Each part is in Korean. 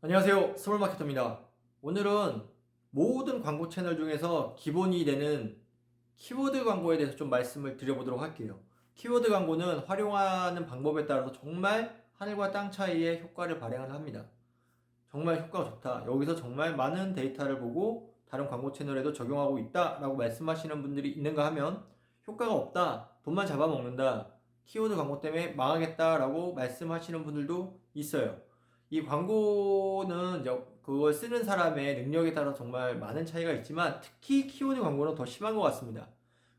안녕하세요. 스몰마케터입니다. 오늘은 모든 광고 채널 중에서 기본이 되는 키워드 광고에 대해서 좀 말씀을 드려보도록 할게요. 키워드 광고는 활용하는 방법에 따라서 정말 하늘과 땅 차이의 효과를 발생을 합니다. 정말 효과가 좋다. 여기서 정말 많은 데이터를 보고 다른 광고 채널에도 적용하고 있다라고 말씀하시는 분들이 있는가 하면 효과가 없다. 돈만 잡아먹는다. 키워드 광고 때문에 망하겠다라고 말씀하시는 분들도 있어요. 이 광고는 이제 그걸 쓰는 사람의 능력에 따라 정말 많은 차이가 있지만 특히 키워드 광고는 더 심한 것 같습니다.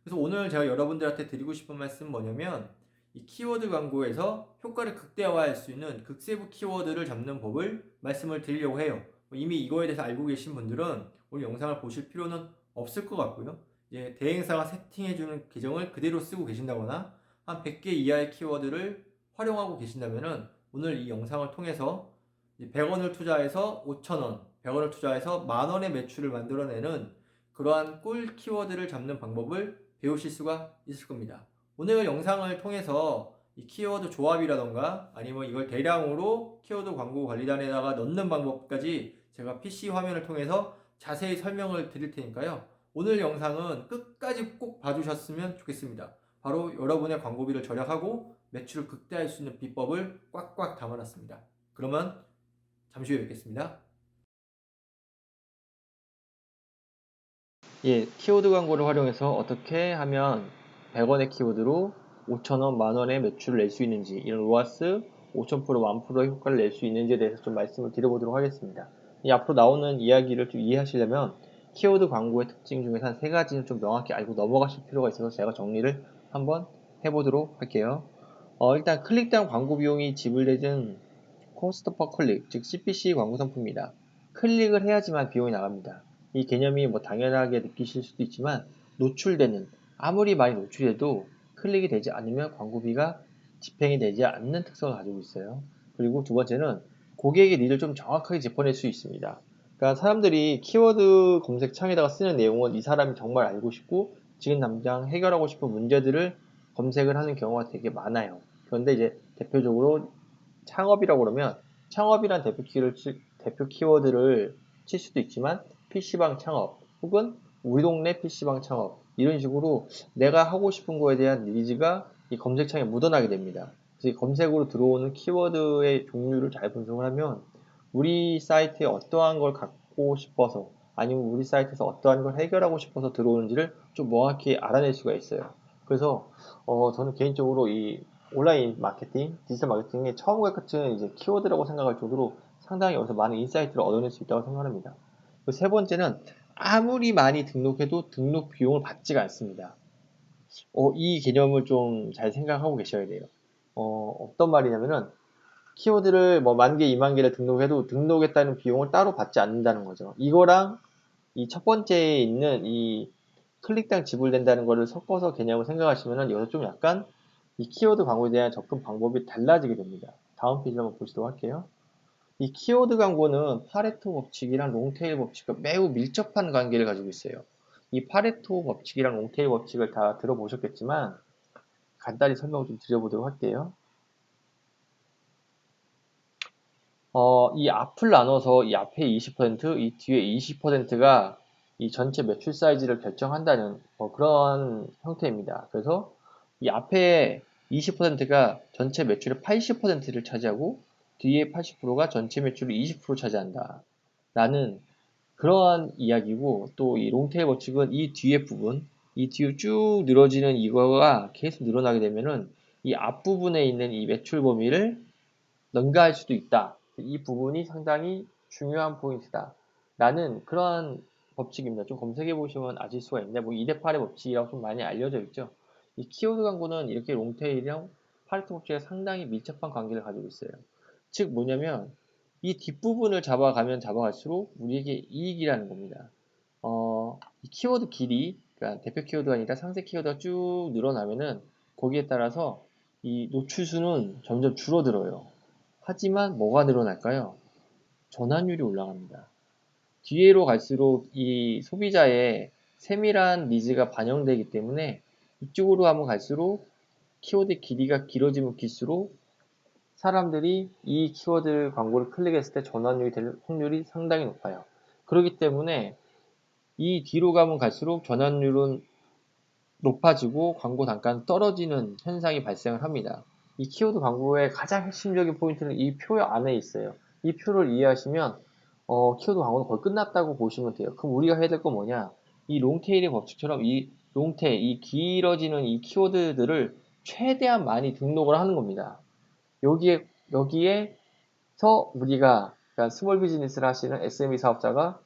그래서 오늘 제가 여러분들한테 드리고 싶은 말씀은 뭐냐면 이 키워드 광고에서 효과를 극대화할 수 있는 극세부 키워드를 잡는 법을 말씀을 드리려고 해요. 이미 이거에 대해서 알고 계신 분들은 오늘 영상을 보실 필요는 없을 것 같고요. 이제 대행사가 세팅해주는 계정을 그대로 쓰고 계신다거나 한 100개 이하의 키워드를 활용하고 계신다면 오늘 이 영상을 통해서 100원을 투자해서 5,000원, 100원을 투자해서 만원의 매출을 만들어내는 그러한 꿀 키워드를 잡는 방법을 배우실 수가 있을 겁니다. 오늘 영상을 통해서 이 키워드 조합이라던가 아니면 이걸 대량으로 키워드 광고 관리단에다가 넣는 방법까지 제가 PC 화면을 통해서 자세히 설명을 드릴 테니까요. 오늘 영상은 끝까지 꼭 봐주셨으면 좋겠습니다. 바로 여러분의 광고비를 절약하고 매출을 극대화할 수 있는 비법을 꽉꽉 담아놨습니다. 그러면 잠시 후에 뵙겠습니다. 예, 키워드 광고를 활용해서 어떻게 하면 100원의 키워드로 5,000원, 만원의 매출을 낼 수 있는지, 이런 로아스 5,000%, 1000%의 효과를 낼 수 있는지에 대해서 좀 말씀을 드려보도록 하겠습니다. 이 앞으로 나오는 이야기를 좀 이해하시려면 키워드 광고의 특징 중에서 한 세 가지는 좀 명확히 알고 넘어가실 필요가 있어서 제가 정리를 한번 해보도록 할게요. 일단 클릭당 광고 비용이 지불되는 코스트 퍼 클릭, 즉 CPC 광고 상품입니다. 클릭을 해야지만 비용이 나갑니다. 이 개념이 뭐 당연하게 느끼실 수도 있지만 노출되는, 아무리 많이 노출돼도 클릭이 되지 않으면 광고비가 집행이 되지 않는 특성을 가지고 있어요. 그리고 두 번째는 고객의 니즈를 좀 정확하게 짚어낼 수 있습니다. 그러니까 사람들이 키워드 검색 창에다가 쓰는 내용은 이 사람이 정말 알고 싶고 지금 당장 해결하고 싶은 문제들을 검색을 하는 경우가 되게 많아요. 그런데 이제 대표적으로 창업이라고 그러면 창업이란 대표 키워드를 칠 수도 있지만 PC방 창업 혹은 우리 동네 PC방 창업 이런 식으로 내가 하고 싶은 거에 대한 니즈가 이 검색창에 묻어나게 됩니다. 그래서 이 검색으로 들어오는 키워드의 종류를 잘 분석을 하면 우리 사이트에 어떠한 걸 갖고 싶어서 아니면 우리 사이트에서 어떠한 걸 해결하고 싶어서 들어오는지를 좀 명확히 알아낼 수가 있어요. 그래서 저는 개인적으로 이 온라인 마케팅, 디지털 마케팅의 처음과 끝은 이제 키워드라고 생각할 정도로 상당히 여기서 많은 인사이트를 얻어낼 수 있다고 생각합니다. 세 번째는 아무리 많이 등록해도 등록 비용을 받지가 않습니다. 이 개념을 좀 잘 생각하고 계셔야 돼요. 어떤 말이냐면은 키워드를 뭐 10,000개, 20,000개를 등록해도 등록했다는 비용을 따로 받지 않는다는 거죠. 이거랑 이 첫 번째에 있는 이 클릭당 지불된다는 거를 섞어서 개념을 생각하시면은 여기서 좀 약간 이 키워드 광고에 대한 접근 방법이 달라지게 됩니다. 다음 페이지 한번 보시도록 할게요. 이 키워드 광고는 파레토 법칙이랑 롱테일 법칙과 매우 밀접한 관계를 가지고 있어요. 이 파레토 법칙이랑 롱테일 법칙을 다 들어보셨겠지만 간단히 설명을 좀 드려보도록 할게요. 이 앞을 나눠서 이 앞에 20%, 이 뒤에 20%가 이 전체 매출 사이즈를 결정한다는 그런 형태입니다. 그래서 이 앞에 20%가 전체 매출의 80%를 차지하고 뒤에 80%가 전체 매출의 20% 차지한다. 라는 그러한 이야기고 또 이 롱테일 법칙은 이 뒤에 부분, 이 뒤로 쭉 늘어지는 이거가 계속 늘어나게 되면은 이 앞부분에 있는 이 매출 범위를 능가할 수도 있다. 이 부분이 상당히 중요한 포인트다. 라는 그러한 법칙입니다. 좀 검색해 보시면 아실 수가 있는데, 뭐 2대8의 법칙이라고 좀 많이 알려져 있죠. 이 키워드 광고는 이렇게 롱테일이랑 파레토 법칙에 상당히 밀접한 관계를 가지고 있어요. 즉 뭐냐면, 이 뒷부분을 잡아가면 잡아갈수록 우리에게 이익이라는 겁니다. 이 키워드 길이, 그러니까 대표 키워드가 아니라 상세 키워드가 쭉 늘어나면은 거기에 따라서 이 노출수는 점점 줄어들어요. 하지만 뭐가 늘어날까요? 전환율이 올라갑니다. 뒤로 갈수록 이 소비자의 세밀한 니즈가 반영되기 때문에 이쪽으로 가면 갈수록 키워드 길이가 길어지면 길수록 사람들이 이 키워드 광고를 클릭했을 때 전환율이 될 확률이 상당히 높아요. 그렇기 때문에 이 뒤로 가면 갈수록 전환율은 높아지고 광고 단가는 떨어지는 현상이 발생을 합니다. 이 키워드 광고의 가장 핵심적인 포인트는 이 표 안에 있어요. 이 표를 이해하시면 키워드 광고는 거의 끝났다고 보시면 돼요. 그럼 우리가 해야 될 건 뭐냐? 이 롱테일의 법칙처럼 이 롱테일, 이 길어지는 이 키워드들을 최대한 많이 등록을 하는 겁니다. 여기에서 우리가 그러니까 스몰 비즈니스를 하시는 SME 사업자가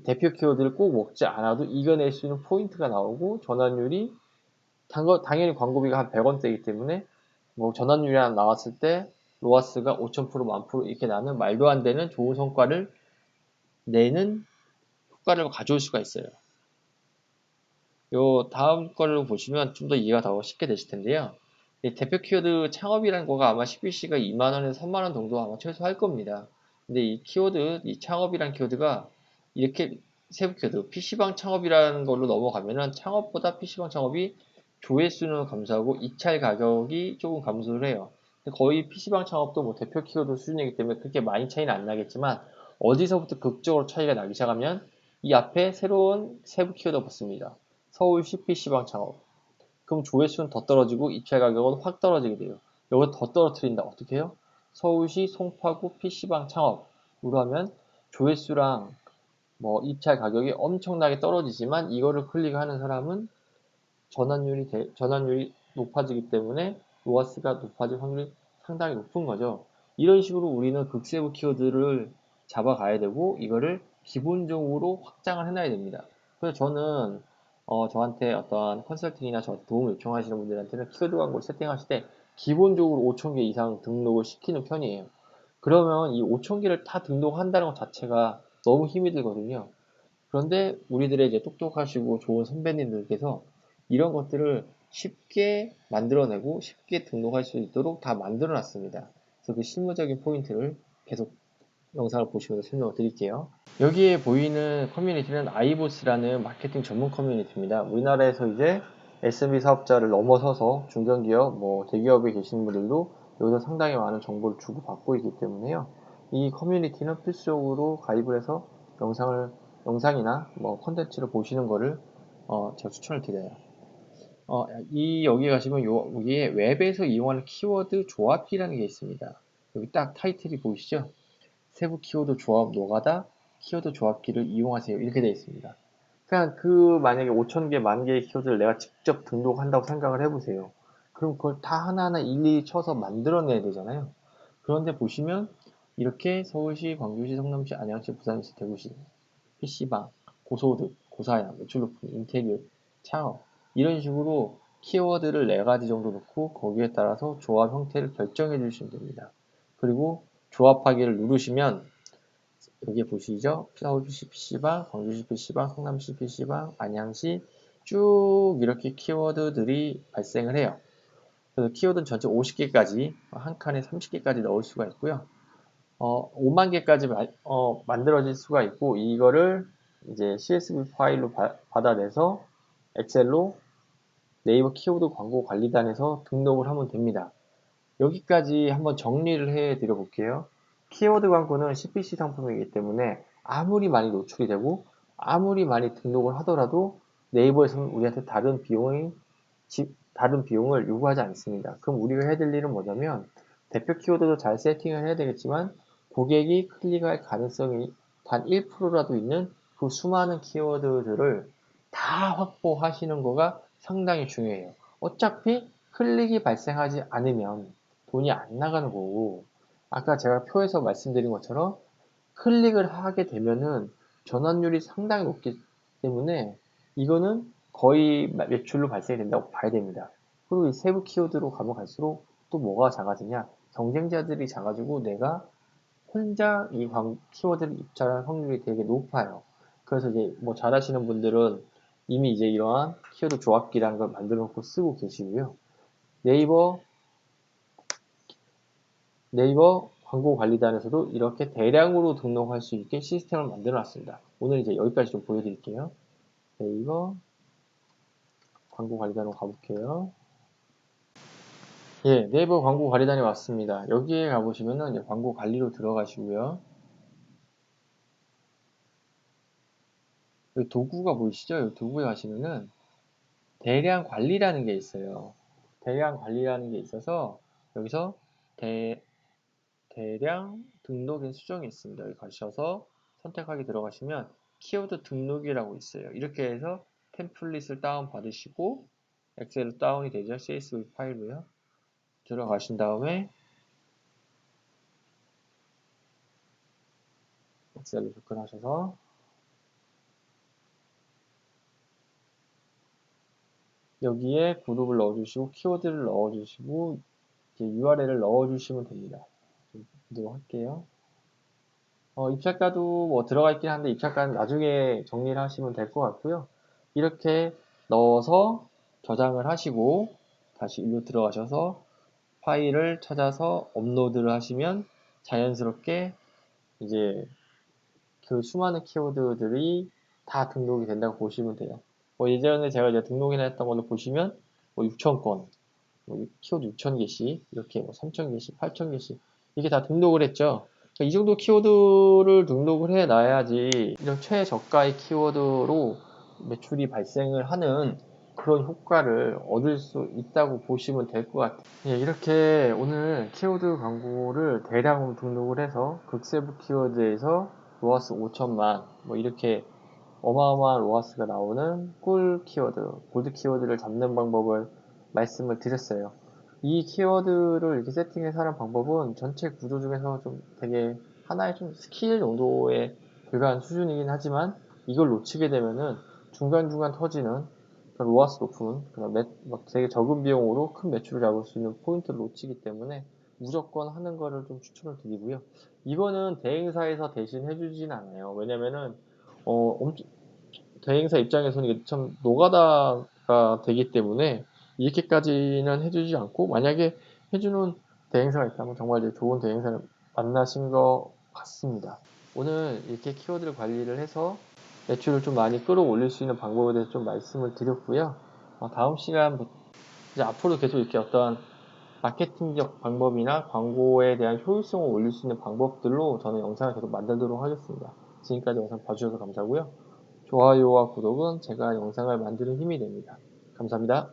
대표 키워드를 꼭 먹지 않아도 이겨낼 수 있는 포인트가 나오고 전환율이 당연히 광고비가 한 100원대이기 때문에 뭐 전환율이 하나 나왔을 때 로아스가 5000% 1000% 이렇게 나는 말도 안 되는 좋은 성과를 내는 효과를 가져올 수가 있어요. 요 다음 거를 보시면 좀 더 이해가 더 쉽게 되실 텐데요. 이 대표 키워드 창업이라는 거가 아마 CPC가 2만원에서 3만원 정도 아마 최소 할 겁니다. 근데 이 키워드, 이 창업이라는 키워드가 이렇게 세부 키워드, PC방 창업이라는 걸로 넘어가면은 창업보다 PC방 창업이 조회수는 감소하고 입찰 가격이 조금 감소를 해요. 거의 PC방 창업도 뭐 대표 키워드 수준이기 때문에 그렇게 많이 차이는 안 나겠지만 어디서부터 극적으로 차이가 나기 시작하면 이 앞에 새로운 세부 키워드가 붙습니다. 서울시 PC방 창업. 그럼 조회수는 더 떨어지고 입찰 가격은 확 떨어지게 돼요. 이걸 더 떨어뜨린다. 어떻게 해요? 서울시 송파구 PC방 창업으로 하면 조회수랑 뭐 입찰 가격이 엄청나게 떨어지지만 이거를 클릭하는 사람은 전환율이 높아지기 때문에 로아스가 높아질 확률이 상당히 높은 거죠. 이런 식으로 우리는 극세부 키워드를 잡아가야 되고 이거를 기본적으로 확장을 해놔야 됩니다. 그래서 저는 저한테 어떠한 컨설팅이나 저한테 도움을 요청하시는 분들한테는 키워드 광고를 세팅하실 때 기본적으로 5,000개 이상 등록을 시키는 편이에요. 그러면 이 5,000개를 다 등록한다는 것 자체가 너무 힘이 들거든요. 그런데 우리들의 이제 똑똑하시고 좋은 선배님들께서 이런 것들을 쉽게 만들어내고 쉽게 등록할 수 있도록 다 만들어 놨습니다. 그래서 그 실무적인 포인트를 계속 영상을 보시면서 설명을 드릴게요. 여기에 보이는 커뮤니티는 아이보스라는 마케팅 전문 커뮤니티입니다. 우리나라에서 이제 SMB 사업자를 넘어서서 중견기업, 뭐 대기업에 계시는 분들도 여기서 상당히 많은 정보를 주고받고 있기 때문에요. 이 커뮤니티는 필수적으로 가입을 해서 영상이나 뭐 컨텐츠를 보시는 거를 제가 추천을 드려요. 여기 가시면 여기에 웹에서 이용하는 키워드 조합이라는 게 있습니다. 여기 딱 타이틀이 보이시죠? 세부 키워드 조합 노가다 키워드 조합기를 이용하세요. 이렇게 되어 있습니다. 그냥 만약에 5,000개, 만 개의 키워드를 내가 직접 등록한다고 생각을 해보세요. 그럼 그걸 다 하나하나 일일이 쳐서 만들어내야 되잖아요. 그런데 보시면 이렇게 서울시, 광주시, 성남시, 안양시, 부산시, 대구시, PC방, 고소득, 고사양, 매출높음, 인테리어, 창업 이런 식으로 키워드를 4가지 정도 넣고 거기에 따라서 조합 형태를 결정해 주시면 됩니다. 그리고 조합하기를 누르시면 여기 보시죠. 서울시 PC방, 광주시 PC방, 성남시 PC방, 안양시 쭉 이렇게 키워드들이 발생을 해요. 그래서 키워드는 전체 50개까지 한 칸에 30개까지 넣을 수가 있고요. 5만 개까지 만들어질 수가 있고 이거를 이제 CSV 파일로 받아내서 엑셀로 네이버 키워드 광고 관리단에서 등록을 하면 됩니다. 여기까지 한번 정리를 해 드려 볼게요. 키워드 광고는 CPC 상품이기 때문에 아무리 많이 노출이 되고 아무리 많이 등록을 하더라도 네이버에서는 우리한테 다른 비용을 요구하지 않습니다. 그럼 우리가 해야 될 일은 뭐냐면 대표 키워드도 잘 세팅을 해야 되겠지만 고객이 클릭할 가능성이 단 1%라도 있는 그 수많은 키워드들을 다 확보하시는 거가 상당히 중요해요. 어차피 클릭이 발생하지 않으면 돈이 안 나가는 거고 아까 제가 표에서 말씀드린 것처럼 클릭을 하게 되면은 전환율이 상당히 높기 때문에 이거는 거의 매출로 발생이 된다고 봐야 됩니다. 그리고 이 세부 키워드로 가면 갈수록 또 뭐가 작아지냐? 경쟁자들이 작아지고 내가 혼자 이 키워드를 입찰할 확률이 되게 높아요. 그래서 이제 뭐 잘하시는 분들은 이미 이제 이러한 키워드 조합기라는 걸 만들어 놓고 쓰고 계시고요. 네이버 광고 관리단에서도 이렇게 대량으로 등록할 수 있게 시스템을 만들어 놨습니다. 오늘 이제 여기까지 좀 보여드릴게요. 네이버 광고 관리단으로 가볼게요. 예, 네이버 광고 관리단에 왔습니다. 여기에 가보시면은 이제 광고 관리로 들어가시고요. 여기 도구가 보이시죠? 여기 도구에 가시면은 대량 관리라는 게 있어요. 대량 관리라는 게 있어서 여기서 대량 등록인 수정이 있습니다. 여기 가셔서 선택하기 들어가시면 키워드 등록이라고 있어요. 이렇게 해서 템플릿을 다운 받으시고 엑셀로 다운이 되죠. CSV 파일로요. 들어가신 다음에 엑셀로 접근하셔서 여기에 그룹을 넣어주시고 키워드를 넣어주시고 URL을 넣어주시면 됩니다. 이동할게요. 입찰가도 뭐 들어가 있긴 한데 입찰가는 나중에 정리를 하시면 될 것 같고요. 이렇게 넣어서 저장을 하시고 다시 일로 들어가셔서 파일을 찾아서 업로드를 하시면 자연스럽게 이제 그 수많은 키워드들이 다 등록이 된다고 보시면 돼요. 뭐 예전에 제가 이제 등록이나 했던 걸로 보시면 뭐 6,000건, 뭐 키워드 6,000개씩, 이렇게 뭐 3,000개씩, 8,000개씩 이게 다 등록을 했죠. 그러니까 이 정도 키워드를 등록을 해 놔야지 이런 최저가의 키워드로 매출이 발생을 하는 그런 효과를 얻을 수 있다고 보시면 될 것 같아요. 예, 이렇게 오늘 키워드 광고를 대량으로 등록을 해서 극세부 키워드에서 로아스 5천만 뭐 이렇게 어마어마한 로아스가 나오는 꿀 키워드, 골드 키워드를 잡는 방법을 말씀을 드렸어요. 이 키워드를 이렇게 세팅해서 하는 방법은 전체 구조 중에서 좀 되게 하나의 좀 스킬 정도에 불과한 수준이긴 하지만 이걸 놓치게 되면은 중간중간 터지는 로아스 높은 막 되게 적은 비용으로 큰 매출을 잡을 수 있는 포인트를 놓치기 때문에 무조건 하는 거를 좀 추천을 드리고요. 이거는 대행사에서 대신 해주진 않아요. 왜냐면은 대행사 입장에서는 이게 참 노가다가 되기 때문에 이렇게까지는 해주지 않고 만약에 해주는 대행사가 있다면 정말 이제 좋은 대행사를 만나신 것 같습니다. 오늘 이렇게 키워드를 관리를 해서 매출을 좀 많이 끌어올릴 수 있는 방법에 대해서 좀 말씀을 드렸고요. 다음 시간 이제 앞으로 계속 이렇게 어떤 마케팅적 방법이나 광고에 대한 효율성을 올릴 수 있는 방법들로 저는 영상을 계속 만들도록 하겠습니다. 지금까지 영상 봐주셔서 감사하고요. 좋아요와 구독은 제가 영상을 만드는 힘이 됩니다. 감사합니다.